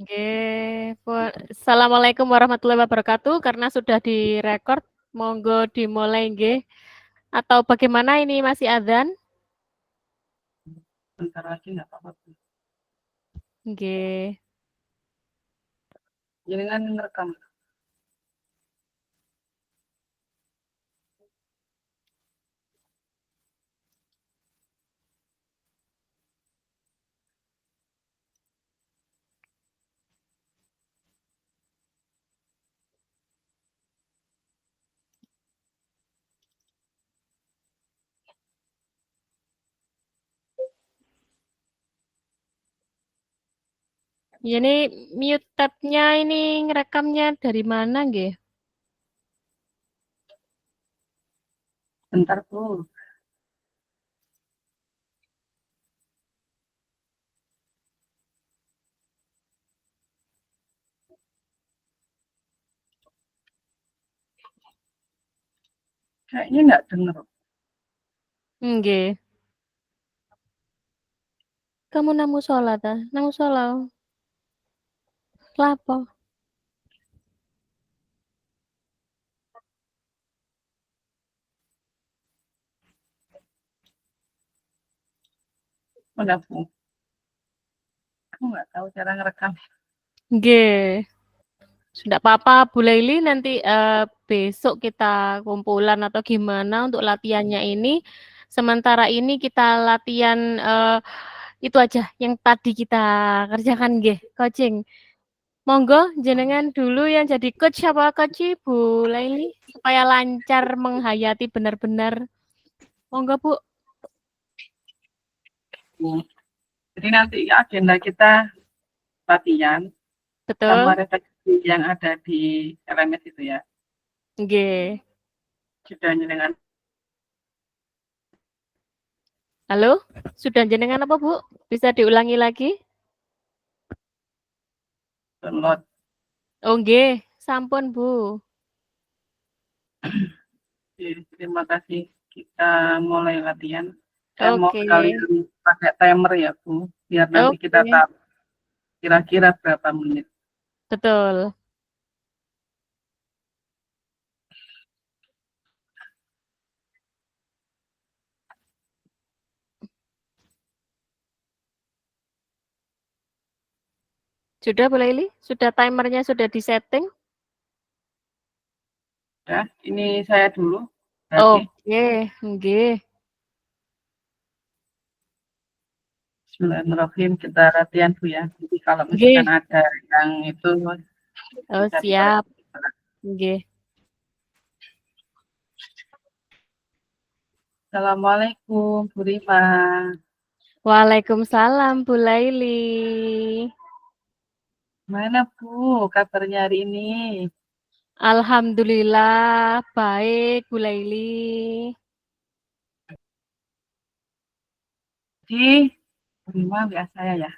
Nggih, Assalamualaikum warahmatullahi wabarakatuh, karena sudah direkord, monggo dimulai nggih. Atau bagaimana ini masih adzan? Bentar lagi nggak apa-apa. Nggih. Jenengan ngerekam. Ini mute tab-nya ini ngerekamnya dari mana nggih? Bentar, Bu. Kayaknya nggak denger. Nggih. Kamu namu sholat ta? Namu sholat. Lapo? Udah, Bu. Aku nggak tahu cara ngerekam. Nggih. Nggak apa-apa, Bu Laili, nanti besok kita kumpulan atau gimana untuk latihannya ini. Sementara ini kita latihan itu aja yang tadi kita kerjakan nggih, coaching. Monggo jenengan dulu yang jadi coach apa coach Bu Laili supaya lancar menghayati benar-benar. Monggo Bu. Jadi nanti agenda kita latihan sama Betul? refleksi yang ada di LMS itu ya. Nggih. Sudah dengan Halo? Sudah jenengan apa Bu? Bisa diulangi lagi? download. Oh nggih, sampun Bu. Terima kasih. Kita mulai latihan. Saya mau Oke. sekalian pakai timer ya, Bu. Biar nanti kita Oke. tahu kira-kira berapa menit. Betul. Sudah Bu Laili? Sudah timernya sudah disetting? Ya, ini saya dulu. Berarti Oke, nggih. Bismillahirrahmanirrahim, kita latihan Bu ya. Jadi kalau misalkan Nggih. ada yang itu Oh, bisa siap. dikoreksi. Nggih. Assalamualaikum Bu Rima. Waalaikumsalam Bu Laili. Mana Bu kabarnya hari ini? Alhamdulillah baik Bu Laili. Jadi Bu Rima WA saya ya.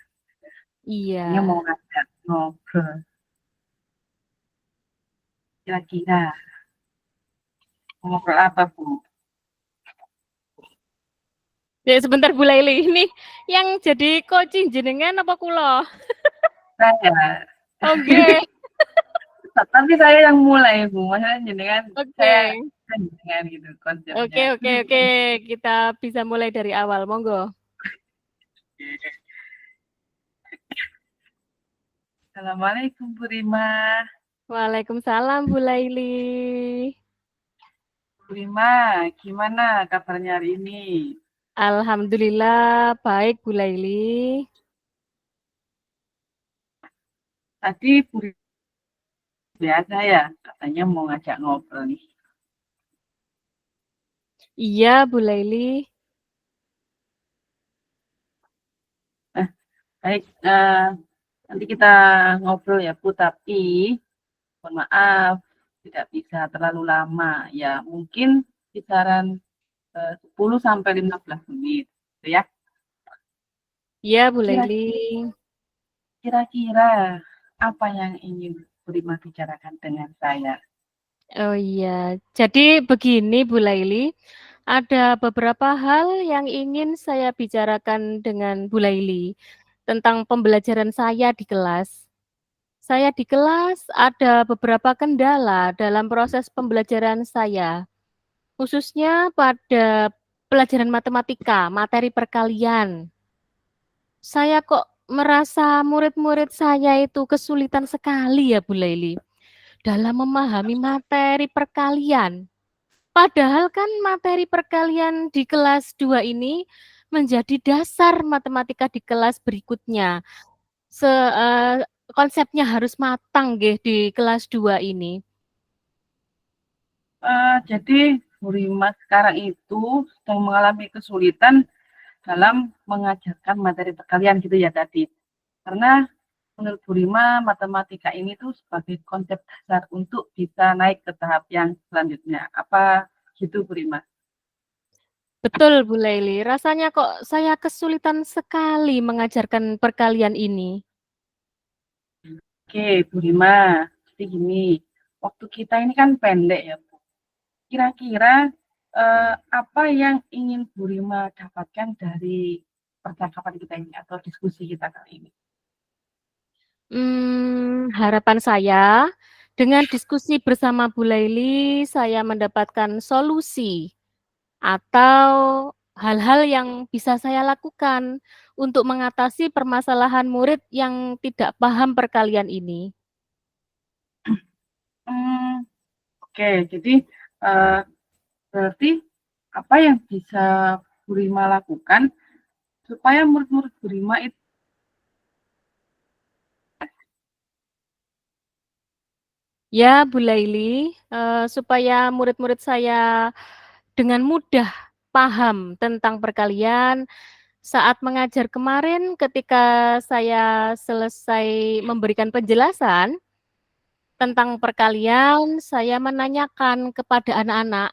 Iya. Ini mau ngajak ngobrol. Kira-kira ngobrol apa Bu? Ya sebentar Bu Laili, ini yang jadi coaching jenengan apa kula? Saya. Oh nggih. Tapi saya yang mulai Bu. Maksudnya jenengan saya Oke. jenengan gitu Oke, konsepnya. oke, oke. Kita bisa mulai dari awal, monggo. Assalamualaikum Bu Rima. Waalaikumsalam Bu Laili. Bu Rima, gimana kabarnya hari ini? Alhamdulillah baik Bu Laili. Tadi Bu biasa ya, katanya mau ngajak ngobrol nih. Iya Bu Laili. Baik, nanti kita ngobrol ya Bu, tapi mohon maaf tidak bisa terlalu lama. Ya mungkin kisaran 10 sampai 15 menit. Gitu ya. Iya Bu Kira- Laili. Kira-kira apa yang ingin Bu Rima bicarakan dengan saya? Oh iya, jadi begini Bu Laili, ada beberapa hal yang ingin saya bicarakan dengan Bu Laili tentang pembelajaran saya di kelas. Saya di kelas ada beberapa kendala dalam proses pembelajaran saya, khususnya pada pelajaran matematika, materi perkalian. Saya kok merasa murid-murid saya itu kesulitan sekali ya Bu Laili dalam memahami materi perkalian. Padahal kan materi perkalian di kelas 2 ini menjadi dasar matematika di kelas berikutnya. Konsepnya harus matang nggih di kelas 2 ini. Jadi Bu Rima sekarang itu sedang mengalami kesulitan dalam mengajarkan materi perkalian gitu ya tadi. Karena menurut Bu Rima, matematika ini tuh sebagai konsep dasar untuk bisa naik ke tahap yang selanjutnya. Apa gitu Bu Rima? Betul Bu Laili, rasanya kok saya kesulitan sekali mengajarkan perkalian ini. Oke Bu Rima, jadi gini, waktu kita ini kan pendek ya Bu. Kira-kira apa yang ingin Bu Rima dapatkan dari percakapan kita ini atau diskusi kita kali ini? Harapan saya dengan diskusi bersama Bu Laili, saya mendapatkan solusi atau hal-hal yang bisa saya lakukan untuk mengatasi permasalahan murid yang tidak paham perkalian ini. Hmm, oke, jadi uh, berarti apa yang bisa Bu Rima lakukan supaya murid-murid Bu Rima itu Ya, Bu Laili, supaya murid-murid saya dengan mudah paham tentang perkalian, saat mengajar kemarin ketika saya selesai memberikan penjelasan tentang perkalian, saya menanyakan kepada anak-anak,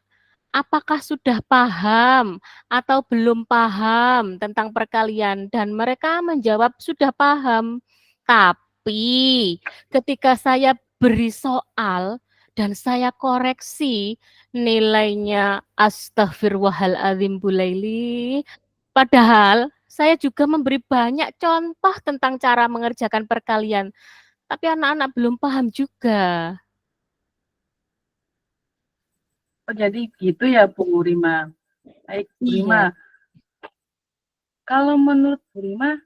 apakah sudah paham atau belum paham tentang perkalian? Dan mereka menjawab sudah paham. Tapi ketika saya beri soal dan saya koreksi nilainya astagfirullahaladzim Bu Laili. Padahal saya juga memberi banyak contoh tentang cara mengerjakan perkalian. Tapi anak-anak belum paham juga. jadi gitu ya Bu Rima. Baik Bu Rima, Iya. kalau menurut Bu Rima,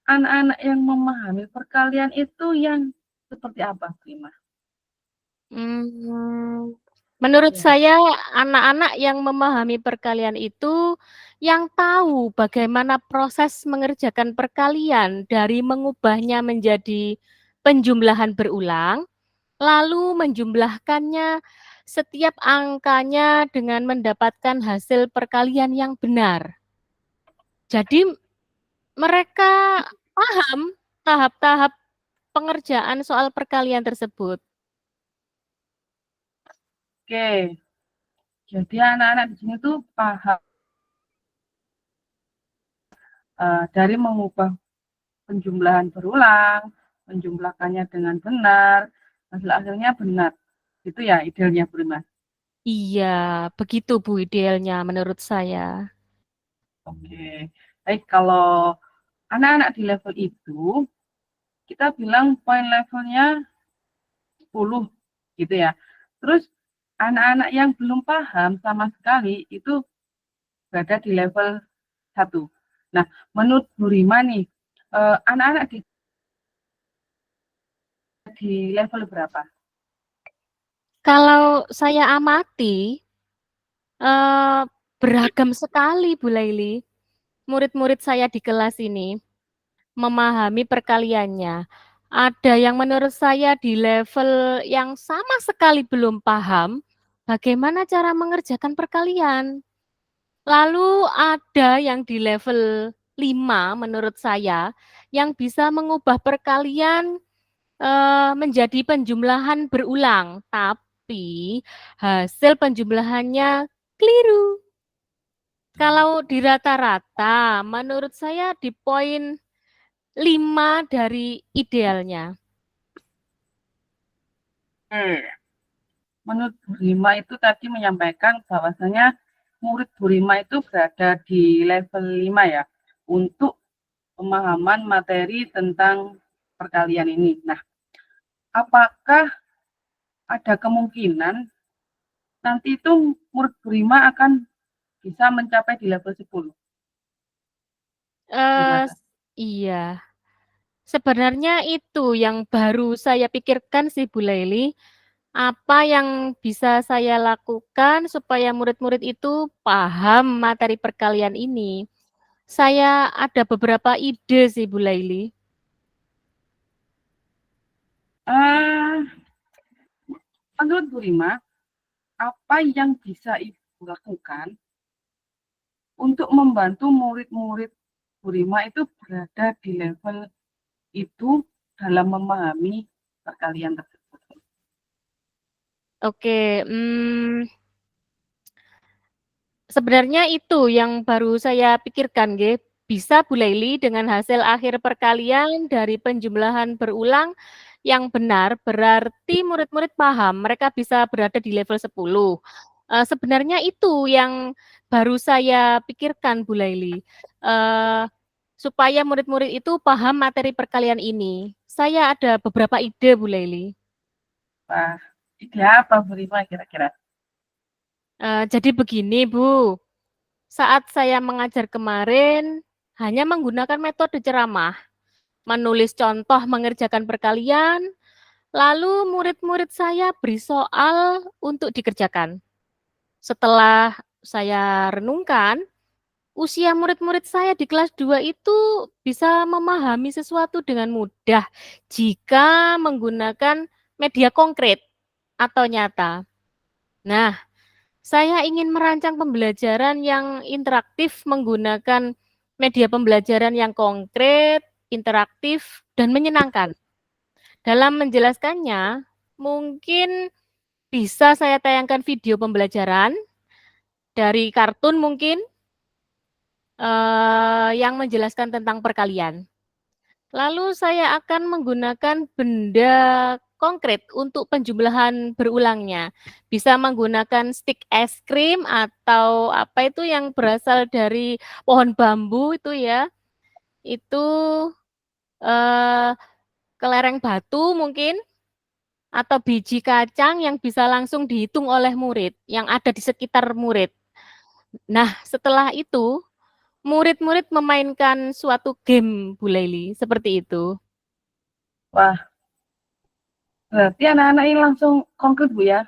anak-anak yang memahami perkalian itu yang seperti apa Bu Rima? Hmm, menurut Ya. saya anak-anak yang memahami perkalian itu yang tahu bagaimana proses mengerjakan perkalian dari mengubahnya menjadi penjumlahan berulang, lalu menjumlahkannya setiap angkanya dengan mendapatkan hasil perkalian yang benar. Jadi mereka paham tahap-tahap pengerjaan soal perkalian tersebut. Oke, jadi anak-anak di sini tuh paham dari mengubah penjumlahan berulang, menjumlahkannya dengan benar, hasil-hasilnya benar. Itu ya idealnya Bu Rima. Iya, begitu Bu idealnya menurut saya. Oke, baik kalau anak-anak di level itu, kita bilang poin levelnya 10 gitu ya. Terus anak-anak yang belum paham sama sekali itu berada di level 1. Nah, menurut Bu Rima nih, anak-anak di level berapa? Kalau saya amati, eh, beragam sekali Bu Laili, murid-murid saya di kelas ini memahami perkaliannya. Ada yang menurut saya di level yang sama sekali belum paham bagaimana cara mengerjakan perkalian. Lalu ada yang di level 5 menurut saya yang bisa mengubah perkalian menjadi penjumlahan berulang, tapi hasil penjumlahannya keliru. Kalau di rata-rata, menurut saya di poin 5 dari idealnya. Menurut Bu Rima itu tadi menyampaikan bahwasanya murid Bu Rima itu berada di level 5 ya, untuk pemahaman materi tentang perkalian ini. Nah, apakah ada kemungkinan nanti itu murid Bu Rima akan bisa mencapai di level 10? Gimana? Iya. Sebenarnya itu yang baru saya pikirkan sih Bu Laili, apa yang bisa saya lakukan supaya murid-murid itu paham materi perkalian ini. Saya ada beberapa ide sih Bu Laili. Menurut Bu Rima, apa yang bisa Ibu lakukan untuk membantu murid-murid Bu Rima itu berada di level itu dalam memahami perkalian tersebut? Oke, sebenarnya itu yang baru saya pikirkan nggih. Bisa Bu Laili dengan hasil akhir perkalian dari penjumlahan berulang yang benar, berarti murid-murid paham, mereka bisa berada di level 10. Sebenarnya itu yang baru saya pikirkan Bu Laili, supaya murid-murid itu paham materi perkalian ini. Saya ada beberapa ide Bu Laili. Wah, ide apa Bu Rima kira-kira? Jadi begini Bu, saat saya mengajar kemarin, hanya menggunakan metode ceramah, menulis contoh mengerjakan perkalian, lalu murid-murid saya beri soal untuk dikerjakan. Setelah saya renungkan, usia murid-murid saya di kelas 2 itu bisa memahami sesuatu dengan mudah jika menggunakan media konkret atau nyata. Nah, saya ingin merancang pembelajaran yang interaktif menggunakan media pembelajaran yang konkret, interaktif, dan menyenangkan. Dalam menjelaskannya, mungkin bisa saya tayangkan video pembelajaran dari kartun mungkin yang menjelaskan tentang perkalian. Lalu saya akan menggunakan benda konkret untuk penjumlahan berulangnya. Bisa menggunakan stik es krim atau apa itu yang berasal dari pohon bambu itu ya. Itu eh, kelereng batu mungkin atau biji kacang yang bisa langsung dihitung oleh murid yang ada di sekitar murid. Nah, setelah itu murid-murid memainkan suatu game Bu Laili, seperti itu. Wah, berarti anak-anak ini langsung konkret Bu ya.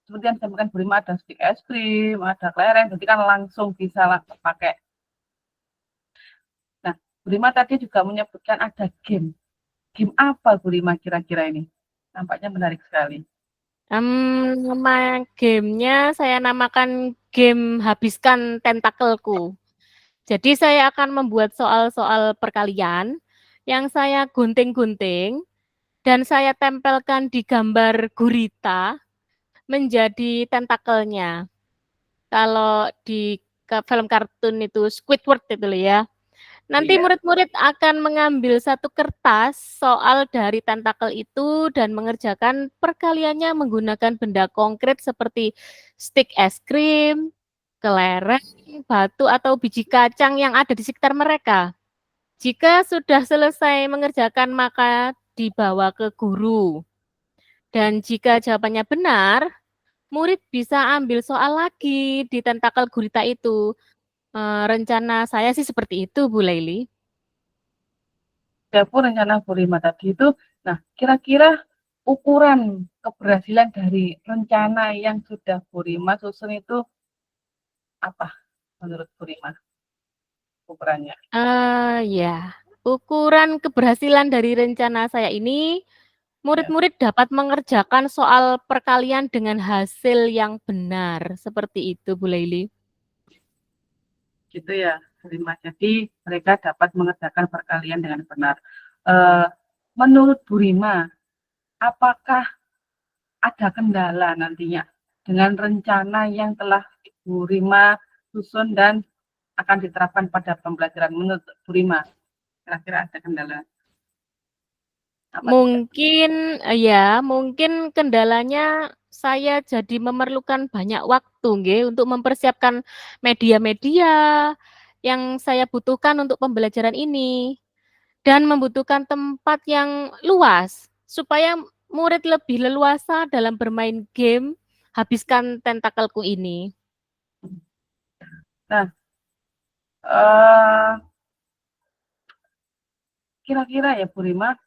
Seperti yang disampaikan Bu Rima, ada stik es krim, ada kelereng, jadi kan langsung bisa pakai. Nah, Bu Rima tadi juga menyebutkan ada game. Game apa Bu Rima kira-kira ini? Nampaknya menarik sekali. Nama gamenya saya namakan game habiskan tentakelku. Jadi saya akan membuat soal-soal perkalian yang saya gunting-gunting dan saya tempelkan di gambar gurita menjadi tentakelnya. Kalau di film kartun itu Squidward itu loh ya. Nanti Iya. murid-murid akan mengambil satu kertas soal dari tentakel itu dan mengerjakan perkaliannya menggunakan benda konkret seperti stik es krim, kelereng, batu, atau biji kacang yang ada di sekitar mereka. Jika sudah selesai mengerjakan, maka dibawa ke guru. Dan jika jawabannya benar, murid bisa ambil soal lagi di tentakel gurita itu. Rencana saya sih seperti itu, Bu Laili. Dapur rencana Bu Rima tadi itu, nah kira-kira ukuran keberhasilan dari rencana yang sudah Bu Rima susun itu apa menurut Bu Rima ukurannya? Ya, ukuran keberhasilan dari rencana saya ini, Ya, murid-murid dapat mengerjakan soal perkalian dengan hasil yang benar. Seperti itu, Bu Laili. gitu ya Bu Rima. Jadi mereka dapat mengerjakan perkalian dengan benar. Eh, menurut Bu Rima, apakah ada kendala nantinya dengan rencana yang telah Bu Rima susun dan akan diterapkan pada pembelajaran menurut Bu Rima? Kira-kira ada kendala apa tidak? Mungkin ya, mungkin kendalanya saya jadi memerlukan banyak waktu nggih, untuk mempersiapkan media-media yang saya butuhkan untuk pembelajaran ini. Dan membutuhkan tempat yang luas supaya murid lebih leluasa dalam bermain game, habiskan tentakelku ini. Nah, kira-kira ya Bu Rima,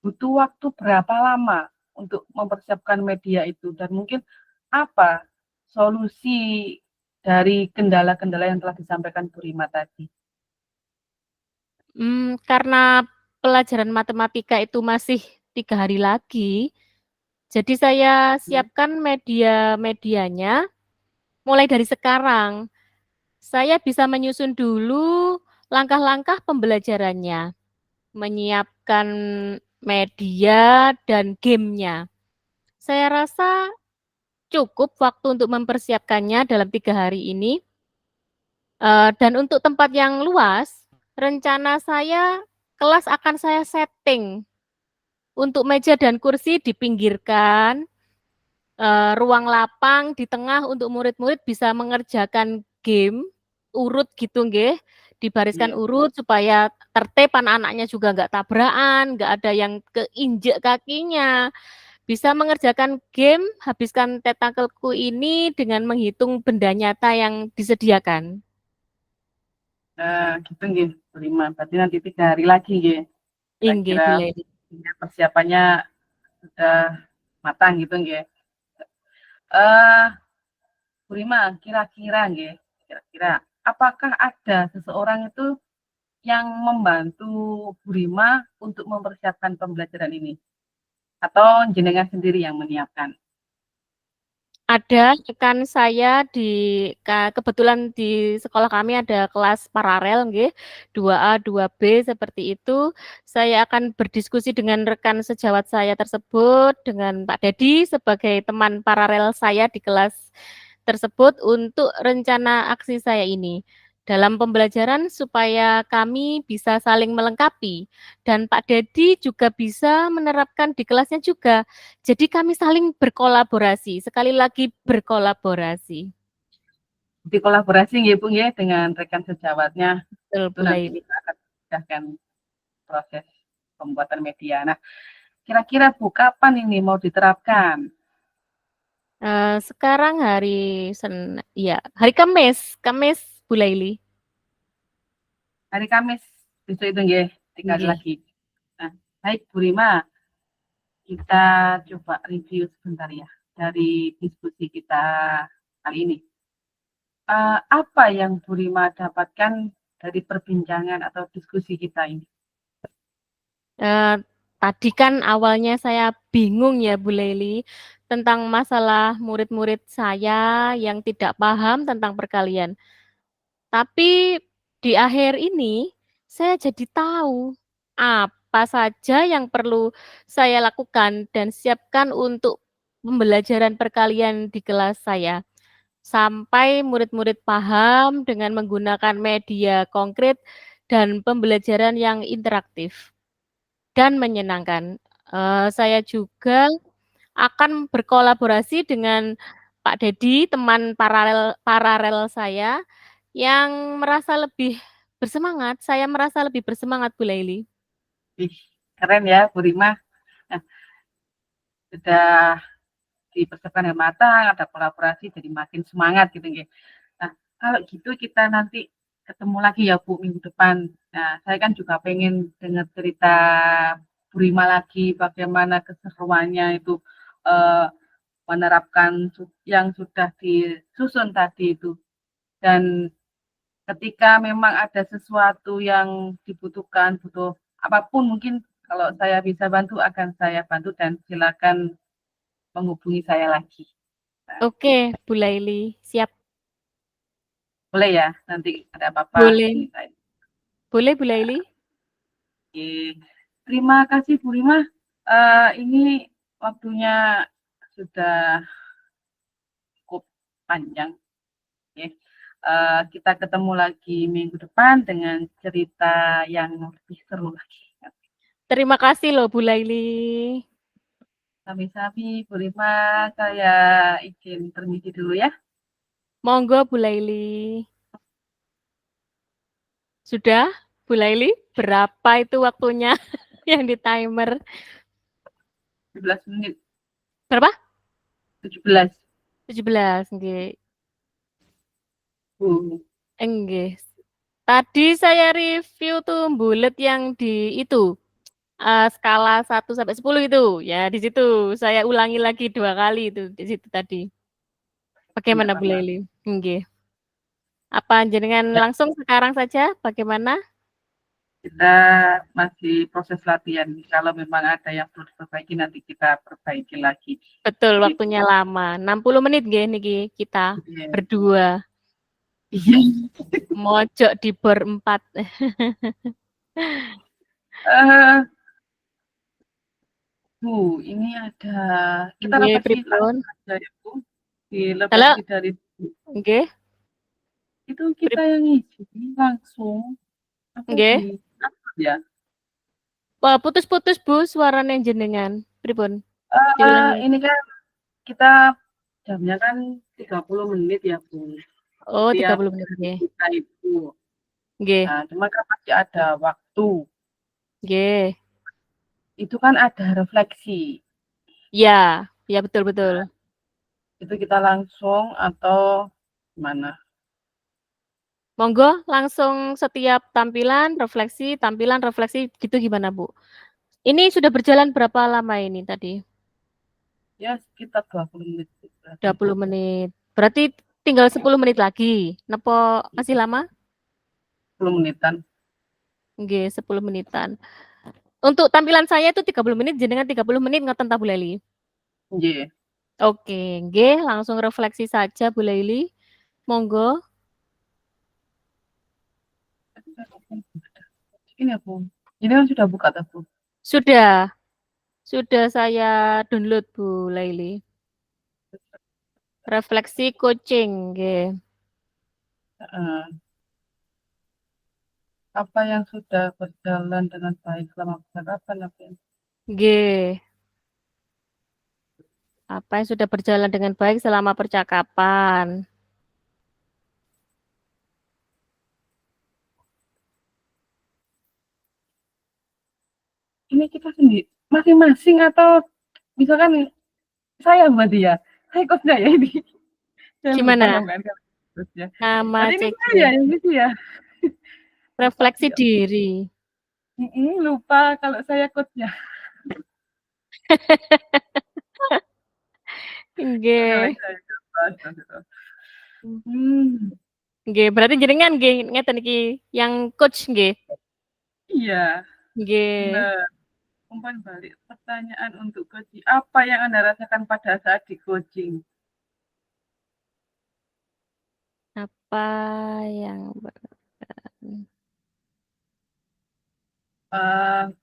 butuh waktu berapa lama untuk mempersiapkan media itu dan mungkin apa solusi dari kendala-kendala yang telah disampaikan Bu Rima tadi? Karena pelajaran matematika itu masih 3 hari lagi, jadi saya siapkan media-medianya mulai dari sekarang. Saya bisa menyusun dulu langkah-langkah pembelajarannya, menyiapkan media dan gamenya. Saya rasa cukup waktu untuk mempersiapkannya dalam 3 hari ini. Dan untuk tempat yang luas, rencana saya kelas akan saya setting untuk meja dan kursi dipinggirkan, ruang lapang di tengah untuk murid-murid bisa mengerjakan game, urut gitu nggih, dibariskan Iya. urut supaya tertib, anak-anaknya juga nggak tabrakan, nggak ada yang keinjek kakinya. Bisa mengerjakan game, habiskan tentakelku ini dengan menghitung benda nyata yang disediakan. Gitu nggih, Bu Rima. Berarti nanti 3 hari lagi nggih. Inggih, Kira-kira Bu Leli. persiapannya sudah matang gitu nggih. Eh, Bu Rima, kira-kira nggih, kira-kira apakah ada seseorang itu yang membantu Bu Rima untuk mempersiapkan pembelajaran ini? Atau jenengan sendiri yang menyiapkan? Ada rekan saya kebetulan di sekolah kami ada kelas paralel nggih, 2A, 2B seperti itu. Saya akan berdiskusi dengan rekan sejawat saya tersebut, dengan Pak Dedi sebagai teman paralel saya di kelas tersebut untuk rencana aksi saya ini. Dalam pembelajaran supaya kami bisa saling melengkapi dan Pak Dedi juga bisa menerapkan di kelasnya juga. Jadi kami saling berkolaborasi, sekali lagi berkolaborasi. Di kolaborasi nggih Bu nggih dengan rekan sejawatnya Betul, itu Bu nanti Laili. kita akan memudahkan proses pembuatan media. Nah, kira-kira Bu kapan ini mau diterapkan? Sekarang hari Kamis, Bu Laili. Hari Kamis besok itu nggih, 3 hari Nggih. lagi. Nah, baik Bu Rima, kita coba review sebentar ya dari diskusi kita kali ini. Apa yang Bu Rima dapatkan dari perbincangan atau diskusi kita ini? Eee, Tadi kan awalnya saya bingung ya, Bu Laili, tentang masalah murid-murid saya yang tidak paham tentang perkalian. Tapi di akhir ini, saya jadi tahu apa saja yang perlu saya lakukan dan siapkan untuk pembelajaran perkalian di kelas saya. Sampai murid-murid paham dengan menggunakan media konkret dan pembelajaran yang interaktif dan menyenangkan. Saya juga akan berkolaborasi dengan Pak Dedi, teman paralel paralel saya, yang merasa lebih bersemangat. Saya merasa lebih bersemangat, Bu Laili. Ih, keren ya Bu Rima. Nah, sudah dipersiapkan yang matang, ada kolaborasi jadi makin semangat gitu nggih. Nah, kalau gitu kita nanti ketemu lagi ya Bu minggu depan. Nah, saya kan juga pengen dengar cerita Bu Rima lagi bagaimana keseruannya itu eh, menerapkan yang sudah disusun tadi itu. Dan ketika memang ada sesuatu yang dibutuhkan, butuh apapun mungkin kalau saya bisa bantu akan saya bantu dan silakan menghubungi saya lagi. Nah, Oke, Bu Laili, siap. boleh ya, nanti ada apa-apa Boleh. hubungi saya. Boleh, Bu Laili? Oke. Terima kasih Bu Rima. Ini waktunya sudah cukup panjang. Ya. Kita ketemu lagi minggu depan dengan cerita yang lebih seru lagi. Terima kasih loh, Bu Laili. Sami-sami, Bu Rima, saya izin permisi dulu ya. Monggo, Bu Laili. Sudah, Bu Laili? Berapa itu waktunya yang di timer? 17 menit. Berapa? 17. 17, nggih. Nggih. Tadi saya review tuh bulet yang di itu, skala 1 sampai 10 itu. Ya di situ saya ulangi lagi 2 kali itu di situ tadi. Enggak Bagaimana Bu apa-apa. Laili? Nggih. Apa jenengan Ya, langsung sekarang saja bagaimana? kita masih proses latihan. Kalau memang ada yang perlu diperbaiki, nanti kita perbaiki lagi. Betul, Gitu. waktunya lama. 60 menit nggih niki kita Iya. berdua. Iya. Mojok di bor 4. Eh, Bu, ini ada kita Nggih, refleksi pripun? langsung aja ya, Bu. Halo? Direfleksi dari Nggih, itu prip kita yang ngisi langsung atau nggih. di apa ya? Wah, putus-putus Bu suarane jenengan. Pripun? Diulangi lagi. Ini kan kita jamnya kan 30 menit ya, Bu. Oh, Setiap 30 menit dari nggih. kita itu. Nggih, Nah, cuma kan masih ada waktu. nggih. Itu kan ada refleksi. Iya, iya betul betul. Nah, itu kita langsung atau gimana? Monggo langsung setiap tampilan, refleksi gitu gimana, Bu? Ini sudah berjalan berapa lama ini tadi? Ya sekitar 20 menit berarti. 20 menit. Berarti tinggal 10 menit lagi. Nepo masih lama? 10 menitan. Nggih, 10 menitan. Untuk tampilan saya itu 30 menit, jenengan 30 menit ngoten ta Bu Leli? Nggih. Oke, nggih, langsung refleksi saja Bu Laili. Monggo. Ini aku. Ini kan sudah buka tuh. Sudah, sudah saya download Bu Laili. Refleksi coaching, nggih. Heeh. Apa yang sudah berjalan dengan baik selama percakapan apa yang Nggih. Apa yang sudah berjalan dengan baik selama percakapan? ini kita sendiri masing-masing atau misalkan saya buat dia saya coachnya ya ini saya lupa Gimana? namanya coachnya Nama berarti ini saya ceknya. yang gitu ya lupa Refleksi ya diri. lupa kalau saya coachnya oke baik Nggih. saya coba hmm, Nggih, berarti jenengan nggih ngeten iki yang coach nggih. iya Nggih. benar umpan balik pertanyaan untuk coaching apa yang Anda rasakan pada saat di coaching Apa yang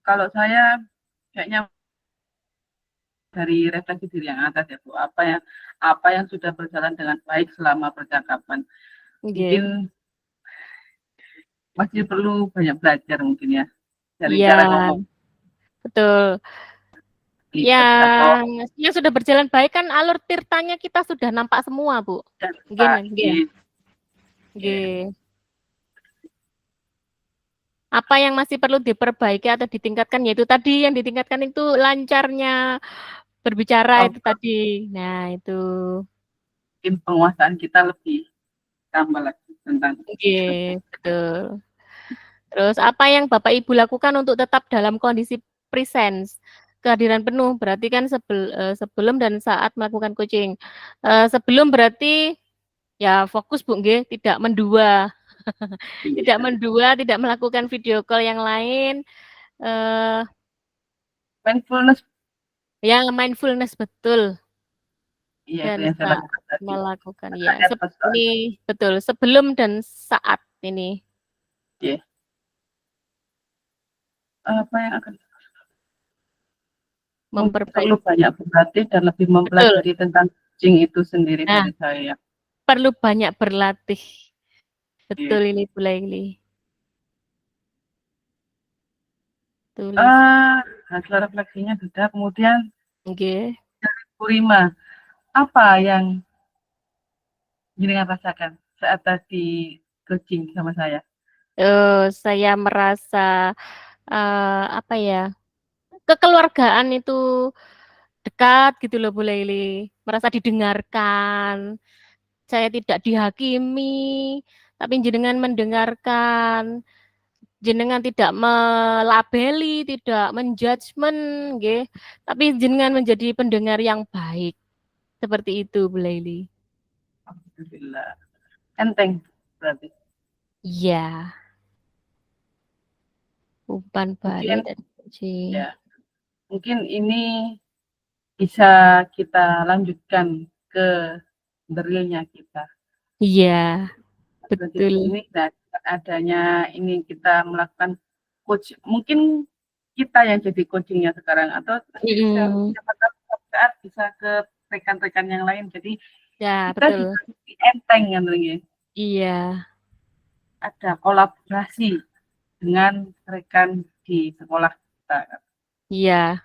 kalau saya kayaknya dari refleksi diri yang atas ya Bu apa yang sudah berjalan dengan baik selama percakapan nggih. mungkin masih perlu banyak belajar mungkin ya dari Iya, cara ngomong betul. atau Yang sudah berjalan baik kan alur tirtanya kita sudah nampak semua, Bu. dan Nggih, nggih. pagi ya. Nggih. Apa yang masih perlu diperbaiki atau ditingkatkan yaitu tadi yang ditingkatkan itu lancarnya berbicara Oh, itu tadi. Nah, itu. mungkin penguasaan kita lebih tambah lagi tentang Nggih, betul. Terus apa yang Bapak Ibu lakukan untuk tetap dalam kondisi presence, kehadiran penuh, berarti kan sebelum dan saat melakukan coaching. Sebelum berarti ya fokus Bu nggih, tidak mendua, tidak iya. mendua, tidak melakukan video call yang lain, eee, Mindfulness yang mindfulness betul iya itu dan yang saya saat lakukan tadi melakukan ya, agak advance soalnya ini betul, sebelum dan saat ini ya apa yang akan mungkin perlu memperbaiki banyak berlatih dan lebih betul. mempelajari tentang coaching itu sendiri Nah, dari saya perlu banyak berlatih. ya. Betul ini Bu Laili. Tulis. Hasil refleksinya sudah kemudian Nggih. Purima apa yang jenengan rasakan saat tadi coaching sama saya Saya merasa, apa ya, kekeluargaan itu dekat gitu loh Bu Laili, merasa didengarkan. Saya tidak dihakimi, tapi jenengan mendengarkan. Jenengan tidak melabeli, tidak menjudgment nggih, tapi jenengan menjadi pendengar yang baik. Seperti itu Bu Laili. Alhamdulillah. Enteng berarti. Iya. Umpan balik Mungkin dan kunci. ya, mungkin ini bisa kita lanjutkan ke drill-nya kita. Iya, Selanjutnya betul. ini dan adanya ini kita melakukan coach. Mungkin kita yang jadi coachingnya sekarang atau nanti Mhm. siapa tahu suatu saat bisa ke rekan-rekan yang lain. Jadi Ya, kita betul. juga lebih enteng kan ya. Iya. Ada kolaborasi dengan rekan di sekolah kita. Iya,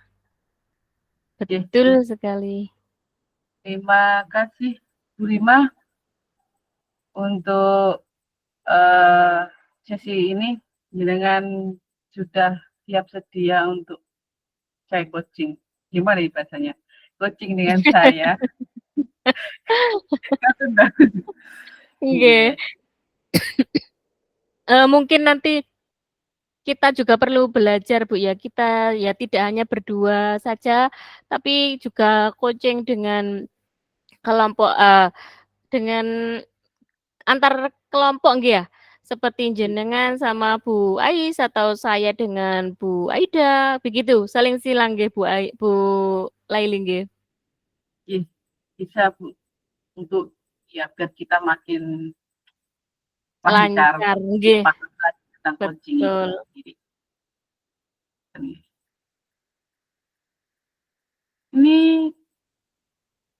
Oke, betul sekali. terima kasih Bu Rima untuk eh, sesi ini dengan sudah siap sedia untuk saya coaching. Gimana nih bahasanya? Coaching dengan saya. Kan sudah. Oke. Iya. Mungkin nanti kita juga perlu belajar Bu ya. Kita ya tidak hanya berdua saja, tapi juga coaching dengan kelompok dengan antar kelompok nggih ya. Seperti jenengan sama Bu Ais atau saya dengan Bu Aida, begitu. Saling silang nggih Bu Laili nggih. Iya, bisa Bu untuk ya biar kita makin lancar Lancar lebih nggih, paham lagi tentang coaching itu betul. sendiri. Ini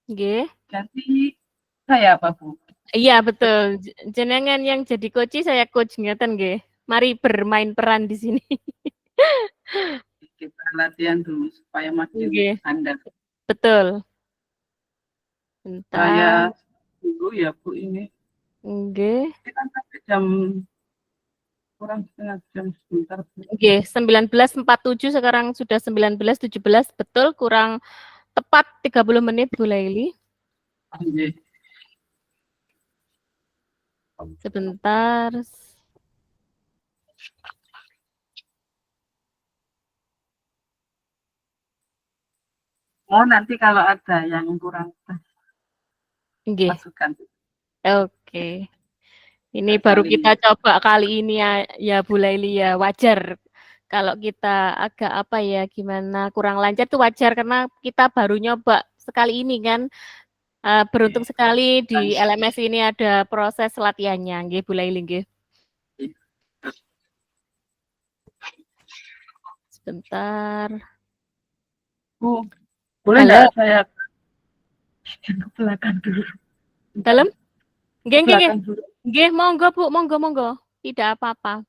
Nggih. ganti saya apa Bu? Iya betul. Jenengan yang jadi coach, saya coach ngeten nggih. Mari bermain peran di sini. Kita latihan dulu supaya makin Nggih, handal. betul. Saya Bentar. dulu ya Bu ini. Nggih. Kita sampai jam kurang setengah jam sebentar Bu. Nggih, 19.47 sekarang sudah 19.17, betul kurang tepat 30 menit Bu Laili. Iya. Sebentar. Oh nanti kalau ada yang kurang Nggih. masukkan. Oke. Ini baru Saling. kita coba kali ini ya, ya Bu Laili ya. Wajar kalau kita agak apa ya, gimana kurang lancar tuh wajar karena kita baru nyoba sekali ini kan. Beruntung sekali di LMS ini ada proses latihannya, nggih Bu Laili nggih. Sebentar. Bu, boleh Halo, nggak saya ke belakang dulu? Bentar, dalam? ke Nggih, nggih, nggih. belakang dulu. Nggih, monggo Bu, monggo, monggo. Tidak apa-apa.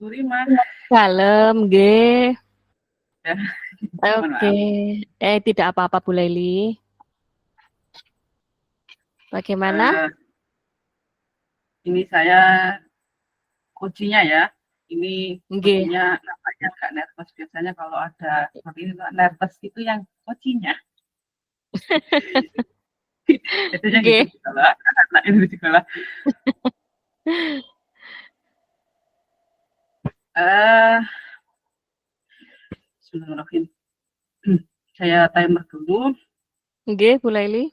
Bu Rima. Kalem, nggih. Ya, mohon Oke. maaf. Tidak apa-apa Bu Laili. Bagaimana? Ini saya coachingnya ya. Ini Nggih. coachingnya nampaknya agak nervous. Biasanya kalau ada seperti ini nervous itu yang coachingnya. Biasanya gitu Nggih. kalau anak ini di sekolah. Eh, Bismillahirrahmanirrahim. Saya timer dulu. Nggih, Bu Laili.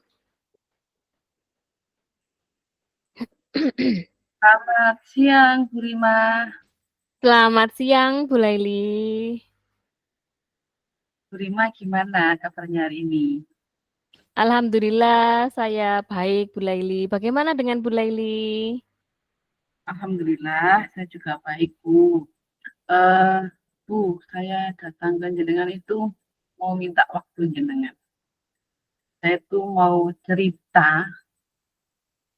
Selamat siang, Bu Rima. Selamat siang, Bu Laili. Bu Rima gimana kabarnya hari ini? Alhamdulillah, saya baik, Bu Laili. Bagaimana dengan Bu Laili? Alhamdulillah, saya juga baik, Bu. Eh, Bu, saya datang ke jenengan itu mau minta waktu jenengan. Saya tuh mau cerita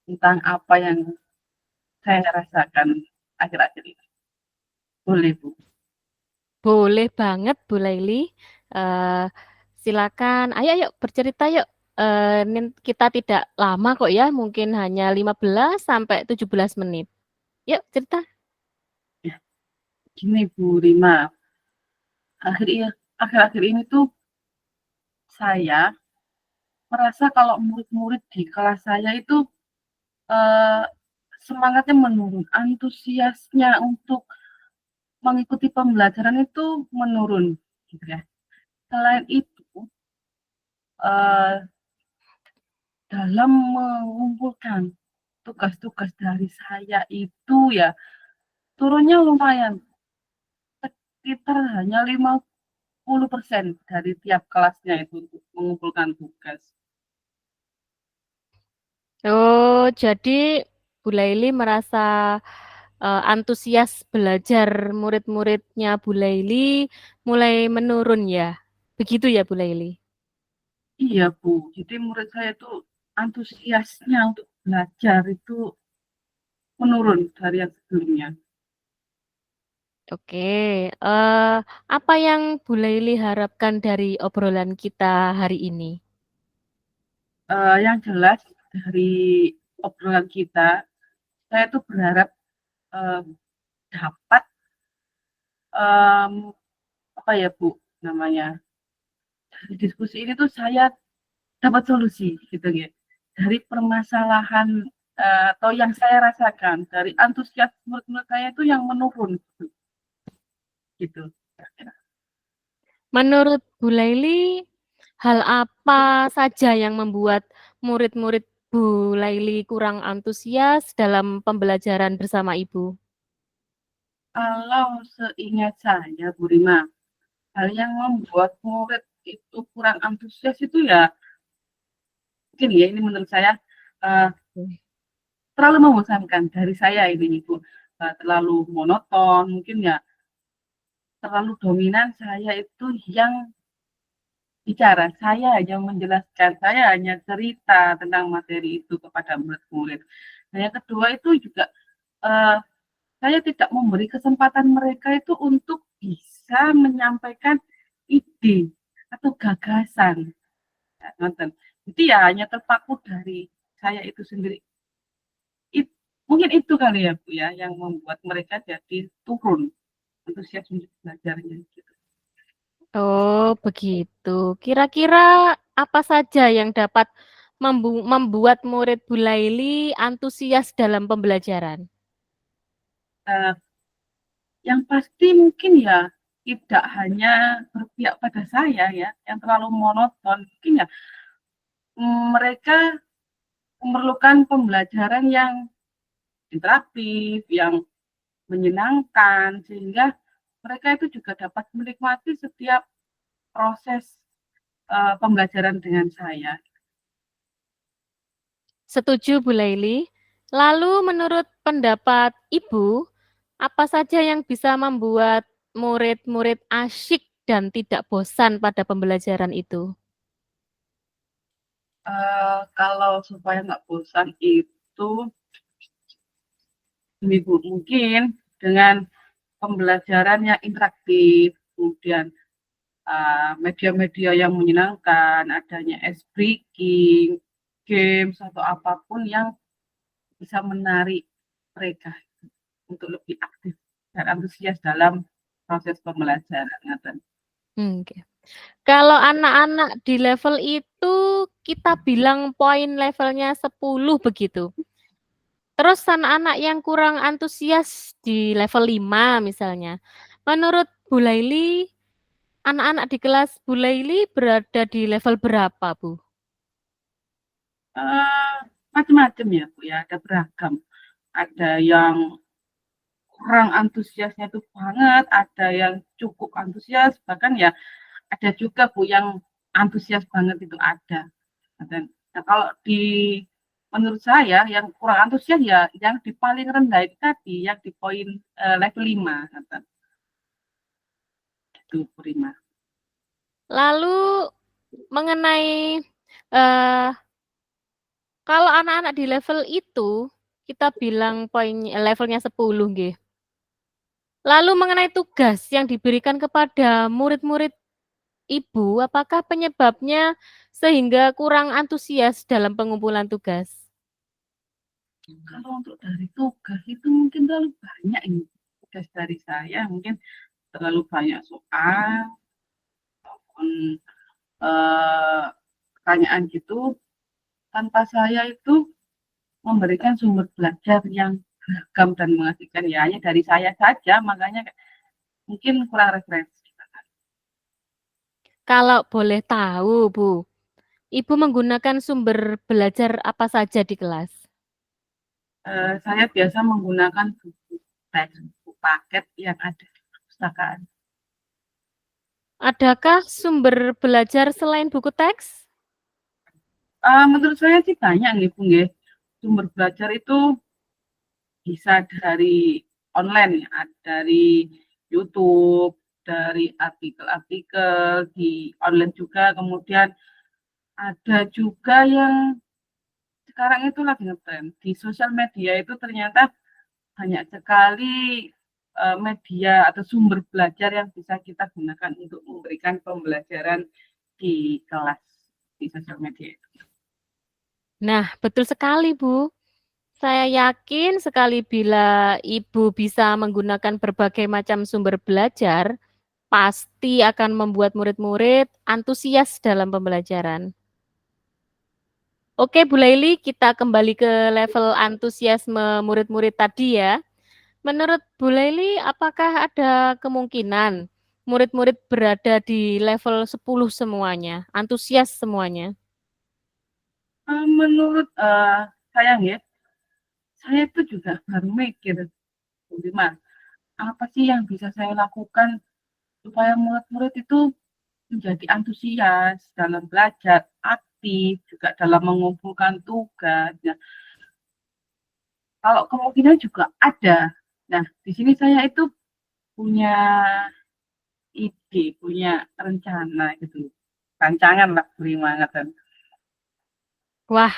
tentang apa yang saya rasakan akhir-akhir ini. Boleh, Bu? Boleh banget, Bu Laili. Eh, Silakan. Ayo, bercerita yuk. Kita tidak lama kok ya, mungkin hanya 15 sampai 17 menit. Yuk, cerita. Ya, gini Bu Rima. Akhir-akhir ini tuh saya merasa kalau murid-murid di kelas saya itu eh, semangatnya menurun, antusiasnya untuk mengikuti pembelajaran itu menurun, gitu ya. Selain itu, eh, dalam mengumpulkan tugas-tugas dari saya itu ya turunnya lumayan, sekitar hanya 50% dari tiap kelasnya itu untuk mengumpulkan tugas. Oh, jadi Bu Laili merasa antusias belajar murid-muridnya Bu Laili mulai menurun ya. Begitu ya Bu Laili? Iya Bu, jadi murid saya itu antusiasnya untuk belajar itu menurun dari yang sebelumnya. Oke, apa yang Bu Laili harapkan dari obrolan kita hari ini? Yang jelas dari obrolan kita, saya tuh berharap eh, dapat em, apa ya Bu namanya, dari diskusi ini tuh saya dapat solusi gitu ya dari permasalahan atau yang saya rasakan dari antusias murid-murid saya itu yang menurun gitu. Menurut Bu Laili, hal apa saja yang membuat murid-murid Bu Laili kurang antusias dalam pembelajaran bersama Ibu? Kalau seingat saya Bu Rima, hal yang membuat murid itu kurang antusias itu ya mungkin ya ini menurut saya uh, terlalu membosankan dari saya ini Ibu. Terlalu monoton mungkin ya, terlalu dominan saya itu yang bicara, saya hanya menjelaskan, saya hanya cerita tentang materi itu kepada murid-murid. Dan yang kedua itu juga uh, saya tidak memberi kesempatan mereka itu untuk bisa menyampaikan ide atau gagasan. Ya, jadi ya hanya terpaku dari saya itu sendiri. Mungkin itu kali ya Bu ya yang membuat mereka jadi turun antusias untuk belajarnya gitu. Oh, begitu. Kira-kira apa saja yang dapat membuat murid Bu Laili antusias dalam pembelajaran? Uh, yang pasti mungkin ya tidak hanya berpihak pada saya ya yang terlalu monoton. Mungkin ya mereka memerlukan pembelajaran yang interaktif, yang menyenangkan, sehingga mereka itu juga dapat menikmati setiap proses pembelajaran dengan saya. Setuju Bu Laili. Lalu menurut pendapat Ibu, apa saja yang bisa membuat murid-murid asyik dan tidak bosan pada pembelajaran itu? Kalau supaya nggak bosan itu, mungkin dengan pembelajaran yang interaktif, kemudian media-media yang menyenangkan, adanya ice breaking, games atau apapun yang bisa menarik mereka untuk lebih aktif dan antusias dalam proses pembelajaran. Oke. Kalau anak-anak di level itu kita bilang poin levelnya 10 begitu. Terus anak-anak yang kurang antusias di level 5 misalnya. Menurut Bu Laili, anak-anak di kelas Bu Laili berada di level berapa, Bu? Macam-macam ya Bu ya, ada beragam. Ada yang kurang antusiasnya itu banget, ada yang cukup antusias, bahkan ya ada juga Bu yang antusias banget itu ada. Nah, kalau menurut saya yang kurang antusias ya yang di paling rendah itu tadi, yang di poin level 5. Itu prima. Lalu mengenai eh, kalau anak-anak di level itu kita bilang poin levelnya 10 nggih. Lalu mengenai tugas yang diberikan kepada murid-murid Ibu, apakah penyebabnya sehingga kurang antusias dalam pengumpulan tugas? Kalau untuk dari tugas itu mungkin terlalu banyak ini tugas dari saya, mungkin terlalu banyak soal maupun pertanyaan gitu, tanpa saya itu memberikan sumber belajar yang beragam dan mengasihkan ya hanya dari saya saja, makanya mungkin kurang referensi. Kalau boleh tahu, Bu, Ibu menggunakan sumber belajar apa saja di kelas? Saya biasa menggunakan buku teks, buku paket yang ada di perpustakaan. Adakah sumber belajar selain buku teks? Menurut saya sih banyak nih, Bu. Sumber belajar itu bisa dari online, ya, dari YouTube, dari artikel-artikel di online juga, kemudian ada juga yang sekarang itu lagi ngetren di sosial media itu ternyata banyak sekali media atau sumber belajar yang bisa kita gunakan untuk memberikan pembelajaran di kelas di sosial media. Nah, betul sekali, Bu. Saya yakin sekali bila Ibu bisa menggunakan berbagai macam sumber belajar, pasti akan membuat murid-murid antusias dalam pembelajaran. Oke, Bu Laili, kita kembali ke level antusiasme murid-murid tadi ya. Menurut Bu Laili, apakah ada kemungkinan murid-murid berada di level 10 semuanya, antusias semuanya? Menurut saya ya, saya itu juga baru mikir, Bima, apa sih yang bisa saya lakukan supaya murid-murid itu menjadi antusias dalam belajar, aktif juga dalam mengumpulkan tugas. Nah, kalau kemungkinan juga ada. Nah, di sini saya itu punya ide, punya rencana gitu. Rancangan lah, Bima. Wah,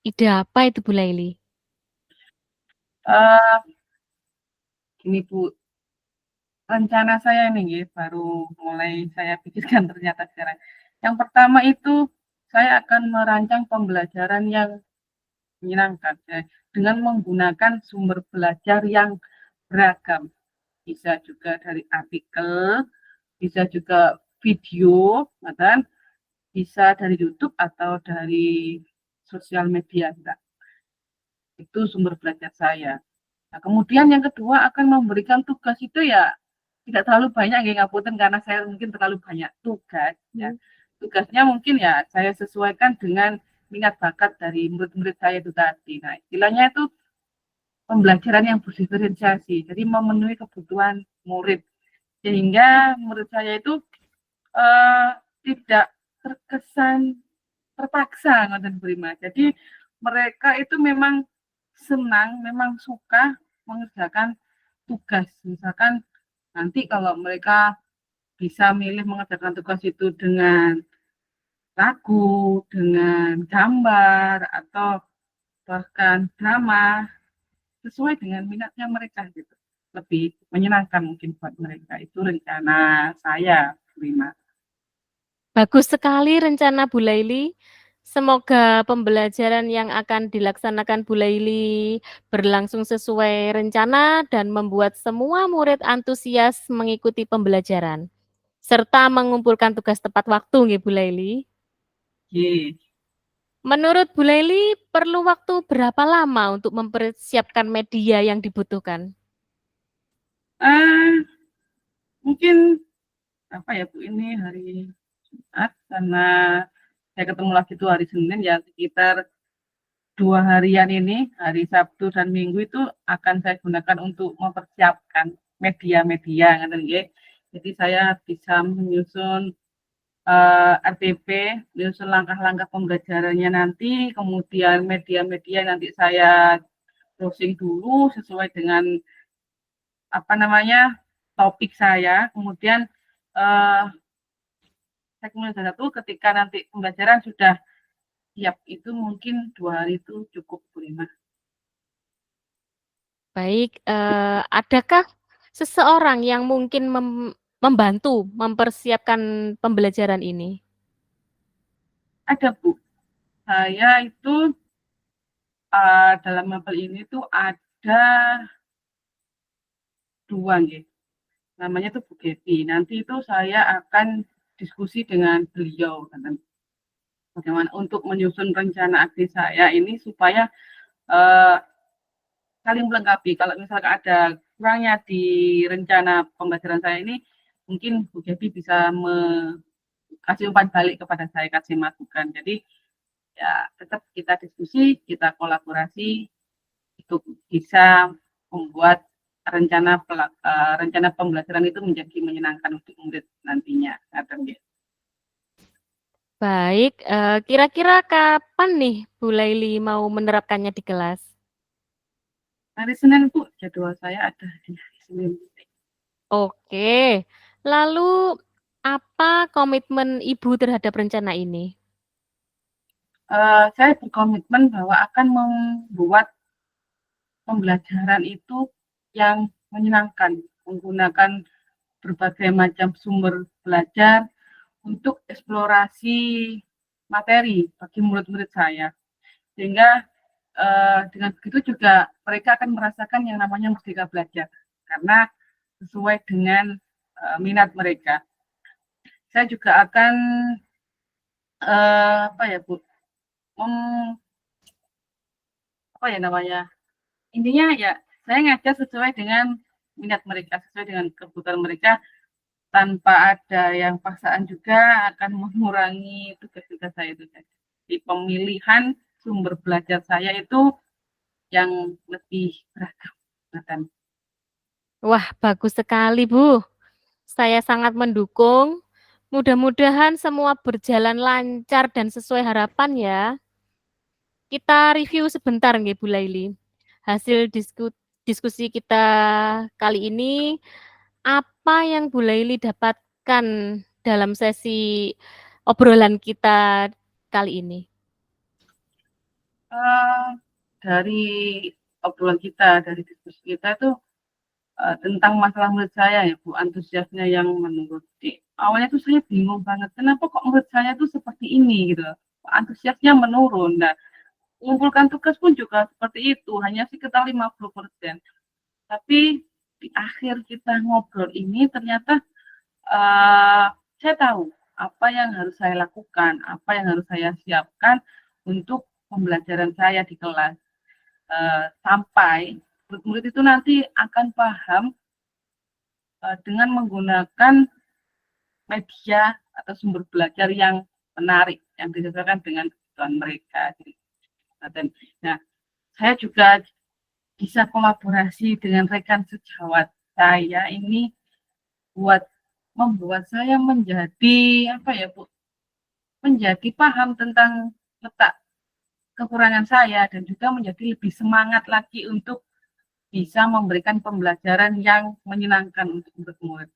ide apa itu Bu Laili? Uh, Gini Bu, rencana saya ini baru mulai saya pikirkan ternyata sekarang. Yang pertama itu saya akan merancang pembelajaran yang menyenangkan ya, dengan menggunakan sumber belajar yang beragam. Bisa juga dari artikel, bisa juga video, kan? Bisa dari YouTube atau dari sosial media. Enggak. Itu sumber belajar saya. Nah, kemudian yang kedua akan memberikan tugas itu ya tidak terlalu banyak ya ngapunten karena saya mungkin terlalu banyak tugas ya. Tugasnya mungkin ya saya sesuaikan dengan minat bakat dari murid-murid saya itu tadi. Nah, istilahnya itu pembelajaran yang berdiferensiasi. Jadi memenuhi kebutuhan murid sehingga murid saya itu eh, tidak terkesan terpaksa ngoten Prima. Jadi mereka itu memang senang, memang suka mengerjakan tugas. Misalkan nanti kalau mereka bisa milih mengerjakan tugas itu dengan lagu, dengan gambar, atau bahkan drama, sesuai dengan minatnya mereka gitu. lebih menyenangkan mungkin buat mereka. Itu rencana saya, Bu Rima. Bagus sekali rencana Bu Laili. Semoga pembelajaran yang akan dilaksanakan Bu Laili berlangsung sesuai rencana dan membuat semua murid antusias mengikuti pembelajaran, serta mengumpulkan tugas tepat waktu nggih Bu Laili. Oke. Menurut Bu Laili, perlu waktu berapa lama untuk mempersiapkan media yang dibutuhkan? Ah, mungkin apa ya Bu, ini hari Jumat, karena saya ketemu lagi tuh hari Senin, ya sekitar 2 harian ini, hari Sabtu dan Minggu itu akan saya gunakan untuk mempersiapkan media-media, jadi saya bisa menyusun RTP, menyusun langkah-langkah pembelajarannya nanti, kemudian media-media nanti saya browsing dulu sesuai dengan topik saya, kemudian segmen satu ketika nanti pembelajaran sudah siap, itu mungkin 2 hari itu cukup, Bu Rima. Baik, adakah seseorang yang mungkin membantu mempersiapkan pembelajaran ini? Ada Bu, saya itu dalam mapel ini tuh ada 2 nggih. Namanya tuh Bu Geti. Nanti itu saya akan diskusi dengan beliau, bagaimana untuk menyusun rencana aksi saya ini supaya saling melengkapi. Kalau misalkan ada kurangnya di rencana pembelajaran saya ini, mungkin Bu Geti bisa kasih umpan balik kepada saya, kasih masukan. Jadi ya tetap kita diskusi, kita kolaborasi untuk bisa membuat rencana pembelajaran itu menjadi menyenangkan untuk murid nantinya. Baik, kira-kira kapan nih Bu Laili mau menerapkannya di kelas? Hari Senin Bu, jadwal saya ada di hari Senin. Oke, lalu apa komitmen Ibu terhadap rencana ini? Saya berkomitmen bahwa akan membuat pembelajaran itu yang menyenangkan, menggunakan berbagai macam sumber belajar untuk eksplorasi materi bagi murid-murid saya. Sehingga dengan begitu juga mereka akan merasakan yang namanya merdeka belajar, karena sesuai dengan minat mereka. Saya juga akan Bu, intinya ya saya ngajar sesuai dengan minat mereka, sesuai dengan kebutuhan mereka, tanpa ada yang paksaan, juga akan mengurangi tugas-tugas saya itu. Di pemilihan sumber belajar saya itu yang lebih beragam. Wah, bagus sekali, Bu. Saya sangat mendukung. Mudah-mudahan semua berjalan lancar dan sesuai harapan ya. Kita review sebentar nggih Bu Laili. Hasil diskusi kita kali ini, apa yang Bu Laili dapatkan dalam sesi obrolan kita kali ini? Dari obrolan kita, dari diskusi kita itu tentang masalah murid saya ya Bu, antusiasnya yang menurun. Awalnya tuh saya bingung banget, kenapa kok murid saya tuh seperti ini gitu, antusiasnya menurun. Nah, mengumpulkan tugas pun juga seperti itu, hanya sekitar 50%. Tapi di akhir kita ngobrol ini ternyata saya tahu apa yang harus saya lakukan, apa yang harus saya siapkan untuk pembelajaran saya di kelas, sampai murid-murid itu nanti akan paham dengan menggunakan media atau sumber belajar yang menarik, yang disesuaikan dengan kebutuhan mereka. Nah, saya juga bisa kolaborasi dengan rekan sejawat saya ini buat membuat saya menjadi menjadi paham tentang letak kekurangan saya, dan juga menjadi lebih semangat lagi untuk bisa memberikan pembelajaran yang menyenangkan untuk murid-murid.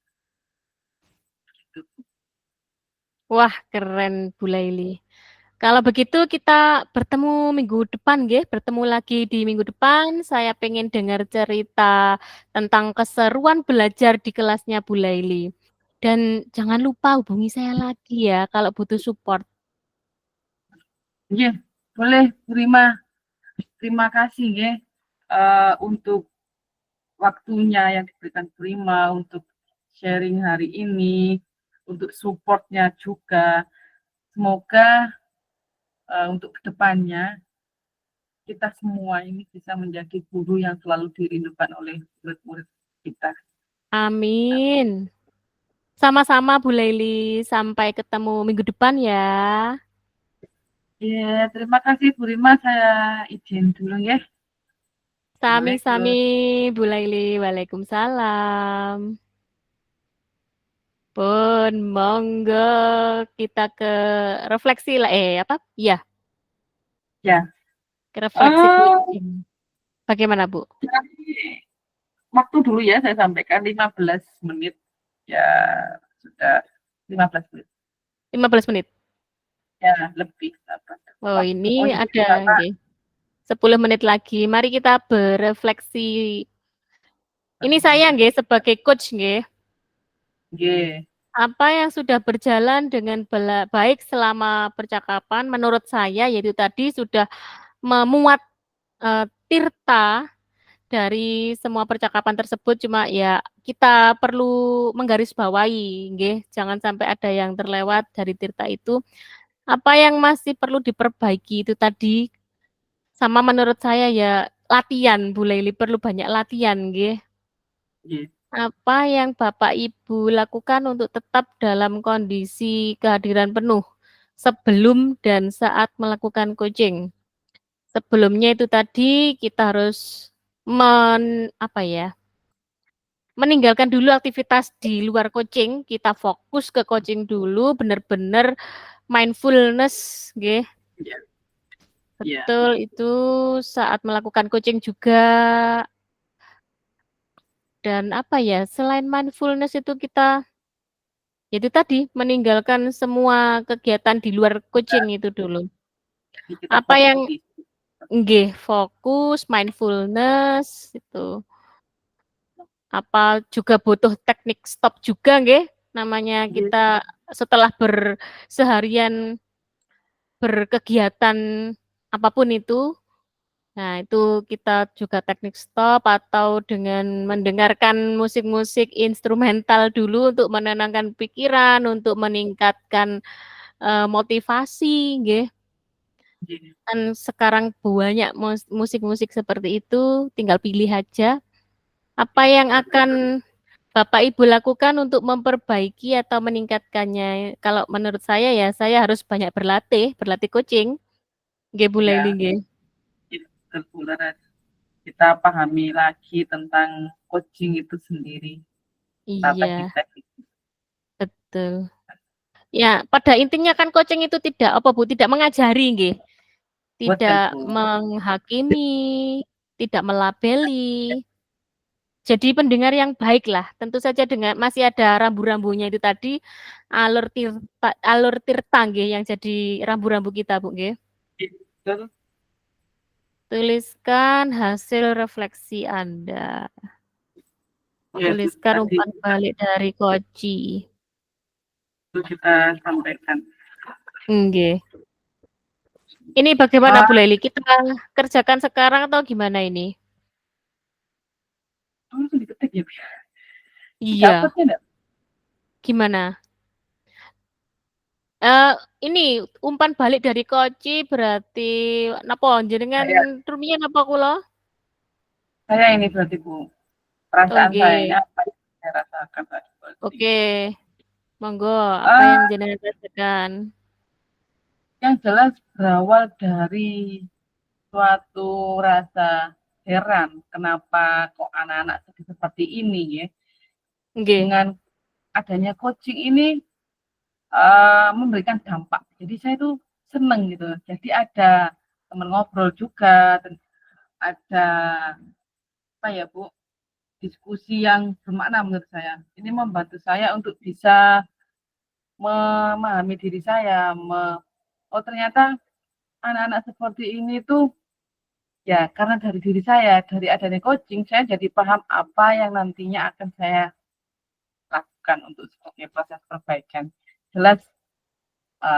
Wah, keren Bu Laili. Kalau begitu kita bertemu minggu depan nggih, bertemu lagi di minggu depan. Saya pengen dengar cerita tentang keseruan belajar di kelasnya Bu Laili. Dan jangan lupa hubungi saya lagi ya kalau butuh support. Nggih, boleh terima. Terima kasih nggih untuk waktunya yang diberikan Prima untuk sharing hari ini, untuk supportnya juga. Semoga untuk kedepannya kita semua ini bisa menjadi guru yang selalu dirindukan oleh murid-murid kita. Amin. Sama-sama Bu Laili, sampai ketemu minggu depan ya. Ya, terima kasih Bu Rima, saya izin dulu ya. Sami-sami Assalamualaikum. Bu Laili, Waalaikumsalam. Pun monggo kita ke refleksi lah apa? Iya, Ya, ke refleksi eh kucing. Bagaimana, Bu? jadi waktu dulu ya saya sampaikan 15 menit. Ya, sudah 15 menit. 15 menit. Ya, lebih apa? Oh, Waktu. Oh, ini jadi ada Bapak, nggih. 10 menit lagi. Mari kita berefleksi. Ini saya nggih sebagai coach nggih. nggih, Apa yang sudah berjalan dengan baik selama percakapan menurut saya yaitu tadi sudah memuat tirta dari semua percakapan tersebut, cuma ya kita perlu menggarisbawahi nggih, jangan sampai ada yang terlewat dari tirta itu. Apa yang masih perlu diperbaiki itu tadi, sama menurut saya ya latihan, Bu Laili, perlu banyak latihan nggih. nggih, Apa yang Bapak Ibu lakukan untuk tetap dalam kondisi kehadiran penuh sebelum dan saat melakukan coaching? Sebelumnya itu tadi kita harus apa ya, meninggalkan dulu aktivitas di luar coaching, kita fokus ke coaching dulu, benar-benar mindfulness, nggih. iya, iya, Betul, itu saat melakukan coaching juga. Dan apa ya, selain mindfulness itu kita, itu tadi, meninggalkan semua kegiatan di luar coaching itu dulu. jadi kita Apa fokus yang, di nggih, fokus, mindfulness, itu. Apa juga butuh teknik stop juga, nggih. Namanya nggih, kita setelah seharian berkegiatan apapun itu, nah itu kita juga teknik stop atau dengan mendengarkan musik-musik instrumental dulu untuk menenangkan pikiran, untuk meningkatkan, motivasi nggih. nggih, Kan sekarang banyak musik-musik seperti itu, tinggal pilih aja apa yang akan Bapak Ibu lakukan untuk memperbaiki atau meningkatkannya. Kalau menurut saya ya, saya harus banyak berlatih coaching. Nggih, Bu Laili ya, nggih. betul, kita pahami lagi tentang coaching itu sendiri, tentang Iya, teknik-teknik. betul. Ya, pada intinya kan coaching itu tidak apa Bu, tidak mengajari nggih, Betul, tidak Bu. menghakimi, tidak melabeli. Jadi pendengar yang baik lah, tentu saja dengan masih ada rambu-rambunya itu tadi, alur tirta nggih yang jadi rambu-rambu kita, Bu nggih. Betul. Tuliskan hasil refleksi Anda. Ya, itu Tuliskan tadi umpan balik dari Koci. itu kita sampaikan. Nggih. Ini bagaimana Ah, Bu Leli? Kita kerjakan sekarang atau gimana ini? langsung diketik ya, Bu. Iya, Dapatnya enggak? gimana? Eh, ini umpan balik dari Koci berarti napa jenengan Saya, rumiyin napa kula? saya ini berarti, Bu. Oh Perasaan saya ini nggih. apa yang saya rasakan tadi berarti. Oke, monggo apa yang Ah, jenengan rasakan? yang jelas berawal dari suatu rasa heran kenapa kok anak-anak seperti ini ya. Nggih. Dengan adanya coaching ini memberikan dampak. Jadi saya tuh seneng gitu. Jadi ada teman ngobrol juga, dan ada apa ya Bu, diskusi yang bermakna menurut saya. Ini membantu saya untuk bisa memahami diri saya, oh ternyata anak-anak seperti ini tuh ya karena dari diri saya, dari adanya coaching, saya jadi paham apa yang nantinya akan saya lakukan untuk sebagai proses perbaikan. Jelas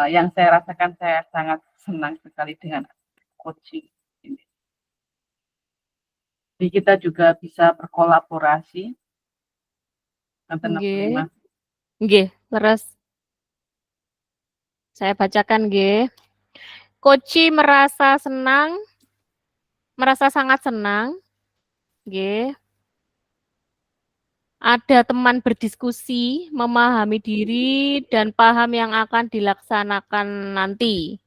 yang saya rasakan saya sangat senang sekali dengan coaching ini. Jadi kita juga bisa berkolaborasi. Nggih. Nggih, leres. Saya bacakan nggih. Koci merasa senang, merasa sangat senang, nggih. Ada teman berdiskusi, memahami diri, dan paham yang akan dilaksanakan nanti.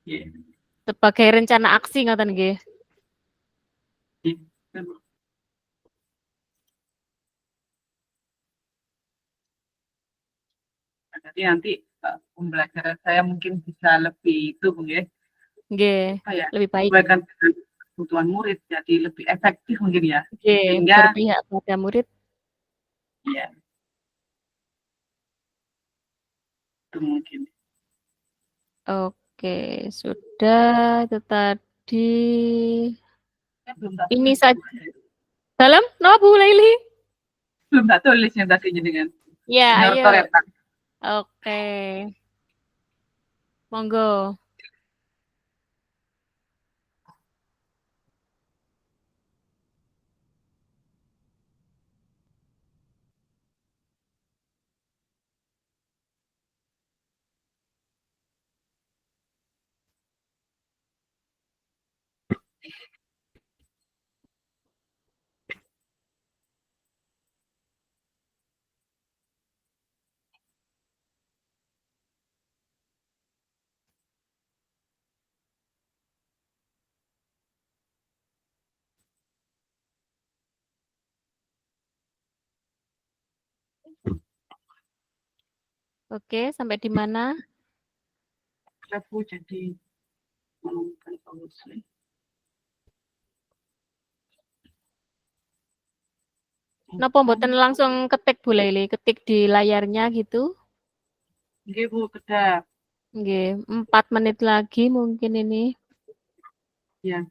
Yeah. Sebagai rencana aksi ngoten nggih. Jadi nanti pembelajaran saya mungkin bisa lebih itu mungkin Nggih, lebih baik. Sesuaikan dengan kebutuhan murid, jadi lebih efektif mungkin ya. Nggih, Sehingga berpihak pada murid. ya itu mungkin. Oke, sudah itu tadi. Ini saja. Dalam, no Bu Laili? Belum tak tulisnya tadi dengan. Ya, ayo. Ya, Pak. Oke. Monggo. Oke, sampai di mana? Aku jadi menemukan solusi. Napa mboten langsung ketik Bu Laili, ketik di layarnya gitu? Nggih Bu, kedap. Nggih, 4 menit lagi mungkin ini. Ya.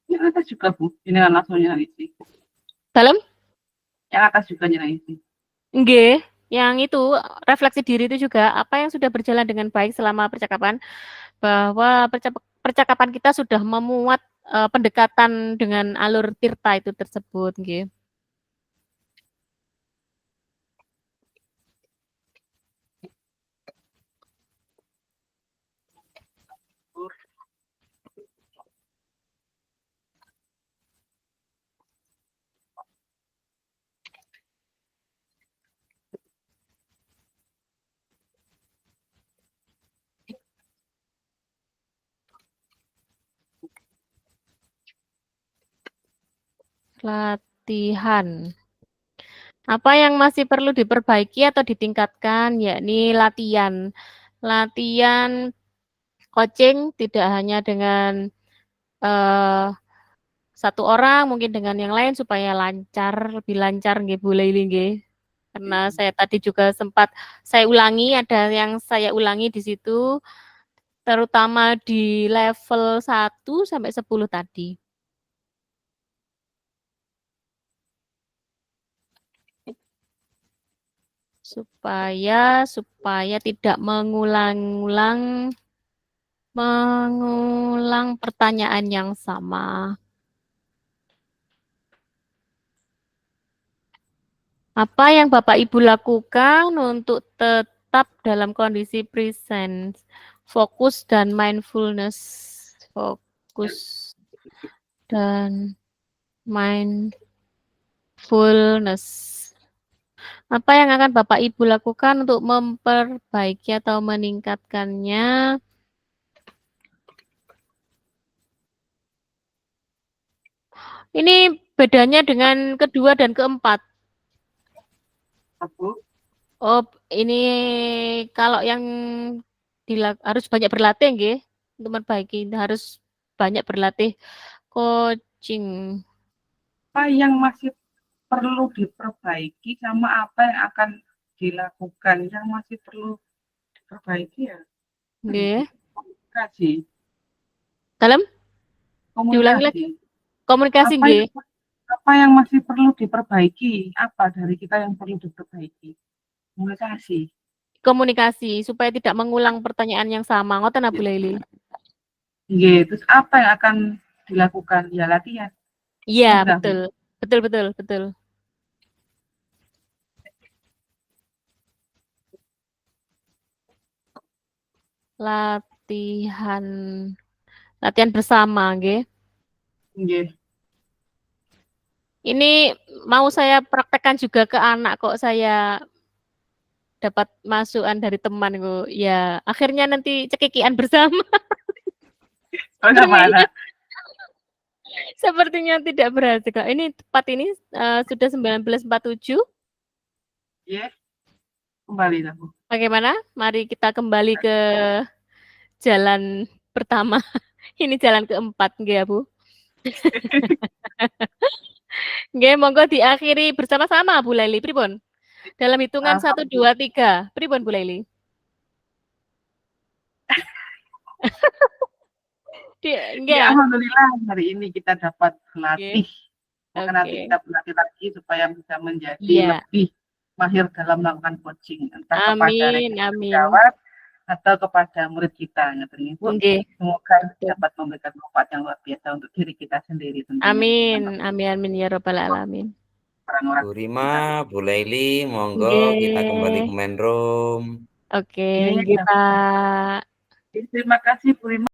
Yang atas juga Bu, ini langsung nyala isi. Dalam? Yang atas juga nyala isi. Nggih, yang itu refleksi diri itu juga apa yang sudah berjalan dengan baik selama percakapan, bahwa percakapan kita sudah memuat pendekatan dengan alur tirta itu tersebut, nggih. Latihan. Apa yang masih perlu diperbaiki atau ditingkatkan, yakni latihan. Latihan coaching tidak hanya dengan satu orang, mungkin dengan yang lain supaya lancar, lebih lancar nggih Bu Laili nggih. Karena saya tadi juga sempat saya ulangi, ada yang saya ulangi di situ, terutama di level 1 sampai 10 tadi. Supaya tidak mengulang pertanyaan yang sama. Apa yang Bapak Ibu lakukan untuk tetap dalam kondisi present, fokus dan mindfulness. Fokus dan mindfulness. Apa yang akan Bapak Ibu lakukan untuk memperbaiki atau meningkatkannya? Ini bedanya dengan kedua dan keempat. Oh, ini kalau yang harus banyak berlatih, nggih. untuk memperbaiki, harus banyak berlatih coaching. Apa yang masih perlu diperbaiki sama apa yang akan dilakukan yang masih perlu diperbaiki ya? Nggih. Komunikasi. Dalam? Diulangi lagi. Komunikasi. Komunikasi Apa nggih. yang masih perlu diperbaiki? Apa dari kita yang perlu diperbaiki? Komunikasi. Komunikasi supaya tidak mengulang pertanyaan yang sama. Ngoten Bu Laili. Nggih, terus apa yang akan dilakukan? Ya latihan. Iya, Mudah. betul. Betul, betul, betul. Latihan bersama, nggih. Nggih. Ini mau saya praktekkan juga ke anak kok, saya dapat masukan dari teman kok. Ya, akhirnya nanti cekikian bersama. Bagaimana? Sepertinya tidak berhasil. Ini tepat ini sudah 19.47. Iya. Kembali aku. Bagaimana? Mari kita kembali ke jalan pertama. Ini jalan keempat, nggih ya, Bu? Nggih, monggo diakhiri bersama-sama Bu Laili, pripun? Dalam hitungan 1, 2, 3. Pripun Bu Laili? Ya, Nggih. alhamdulillah hari ini kita dapat Oke. berlatih. Maka nanti kita berlatih lagi supaya bisa menjadi Iya. lebih mahir dalam melakukan coaching. Entah kepada Amin, rekan amin. sejawat atau kepada murid kita. Bu. Nggih. Semoga dapat memberikan manfaat yang luar biasa untuk diri kita sendiri tentunya. Amin, amin, amin ya rabbal alamin. Bu Rima, Bu Laili, monggo Nggih. kita kembali ke main room. Oke, nggih Pak. Terima kasih Bu Rima.